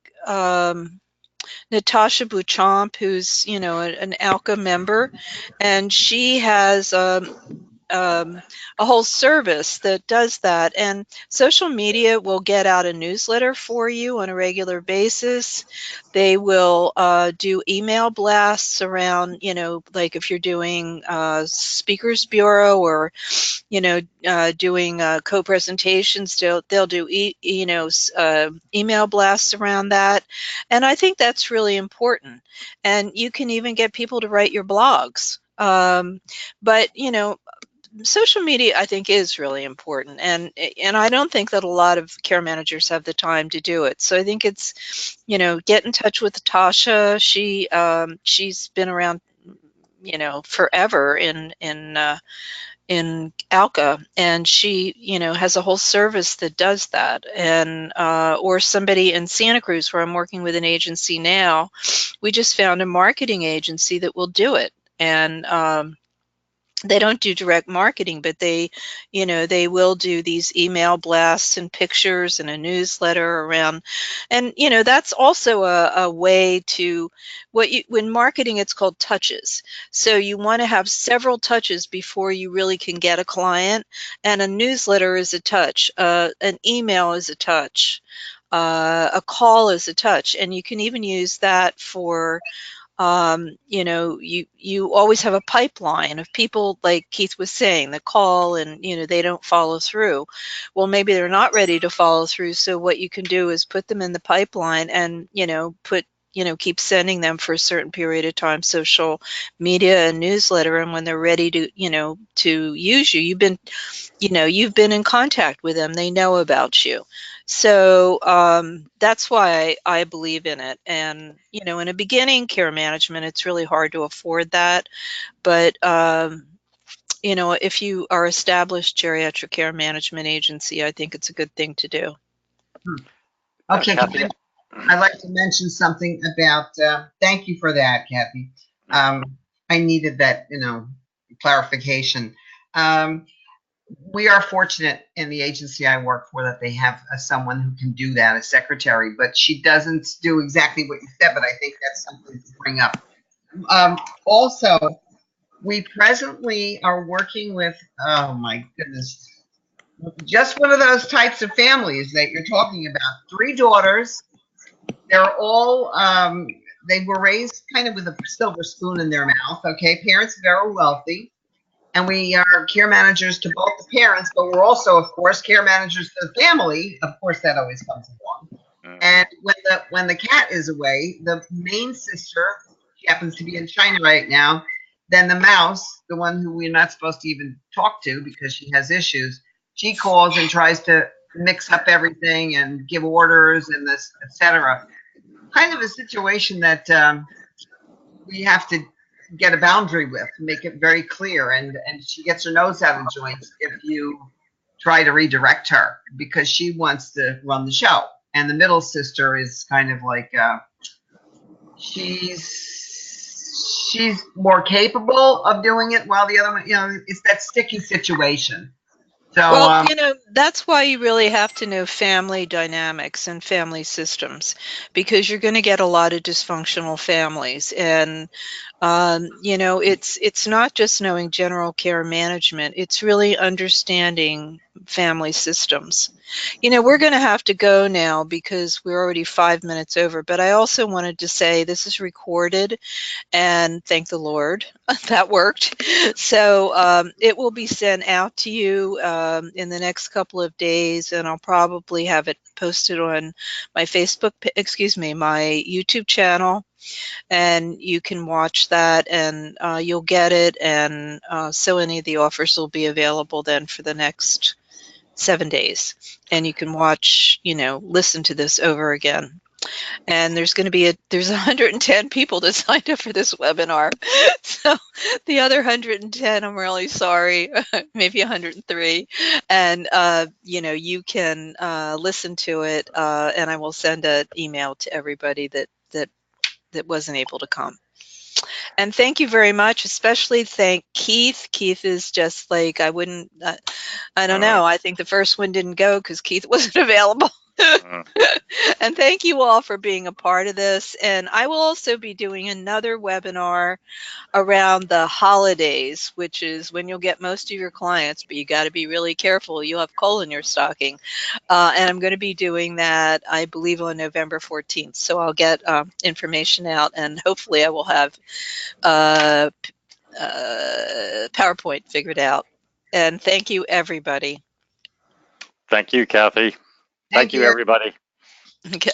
Natasha Beauchamp, who's, an ALCA member, and she has a whole service that does that. And social media will get out a newsletter for you on a regular basis. They will do email blasts around, like if you're doing Speakers Bureau or, doing co-presentations, they'll do, email blasts around that. And I think that's really important. And you can even get people to write your blogs. But social media, I think, is really important, and I don't think that a lot of care managers have the time to do it. So I think it's, get in touch with Tasha. She's been around, forever in Alca, and she, has a whole service that does that. And or somebody in Santa Cruz, where I'm working with an agency now, we just found a marketing agency that will do it. And they don't do direct marketing, but they will do these email blasts and pictures and a newsletter around. And, that's also a way to, when marketing, it's called touches. So you want to have several touches before you really can get a client. And a newsletter is a touch, an email is a touch, a call is a touch. And you can even use that for, you always have a pipeline of people, like Keith was saying, that call and, they don't follow through. Well, maybe they're not ready to follow through. So what you can do is put them in the pipeline and, keep sending them for a certain period of time, social media and newsletter. And when they're ready to, to use you, you've been in contact with them. They know about you. So that's why I believe in it. And, in a beginning care management, it's really hard to afford that. But, if you are established geriatric care management agency, I think it's a good thing to do. Okay, Kathy. I'd like to mention something about, thank you for that, Kathy. I needed that, clarification. We are fortunate in the agency I work for that they have someone who can do that, a secretary, but she doesn't do exactly what you said, but I think that's something to bring up. Also, we presently are working with, oh my goodness, just one of those types of families that you're talking about. 3 daughters. They're all, they were raised kind of with a silver spoon in their mouth, okay? Parents very wealthy. And we are care managers to both the parents, but we're also, of course, care managers to the family. Of course, that always comes along. And when the cat is away, the main sister, she happens to be in China right now, then the mouse, the one who we're not supposed to even talk to because she has issues, she calls and tries to mix up everything and give orders and this, etc. Kind of a situation that we have to get a boundary with, make it very clear, and she gets her nose out of joint if you try to redirect her because she wants to run the show. And the middle sister is kind of like she's more capable of doing it, while the other one, it's that sticky situation. So Well, that's why you really have to know family dynamics and family systems, because you're going to get a lot of dysfunctional families. And, it's not just knowing general care management, it's really understanding family systems. We're going to have to go now because we're already 5 minutes over, but I also wanted to say this is recorded, and thank the Lord that worked. So it will be sent out to you in the next couple of days, and I'll probably have it posted on my my YouTube channel, and you can watch that, and you'll get it. And so any of the offers will be available then for the next 7 days, and you can watch, listen to this over again. And there's 110 people that signed up for this webinar. So the other 110, I'm really sorry, maybe 103. And, you can listen to it, and I will send an email to everybody that wasn't able to come. And thank you very much. Especially thank Keith. Keith is just like, I don't know. I think the first one didn't go because Keith wasn't available. And thank you all for being a part of this. And I will also be doing another webinar around the holidays, which is when you'll get most of your clients, but you got to be really careful. You'll have coal in your stocking. And I'm going to be doing that, I believe, on November 14th. So I'll get information out, and hopefully I will have PowerPoint figured out. And thank you, everybody. Thank you, Kathy. Thank you, everybody. Okay.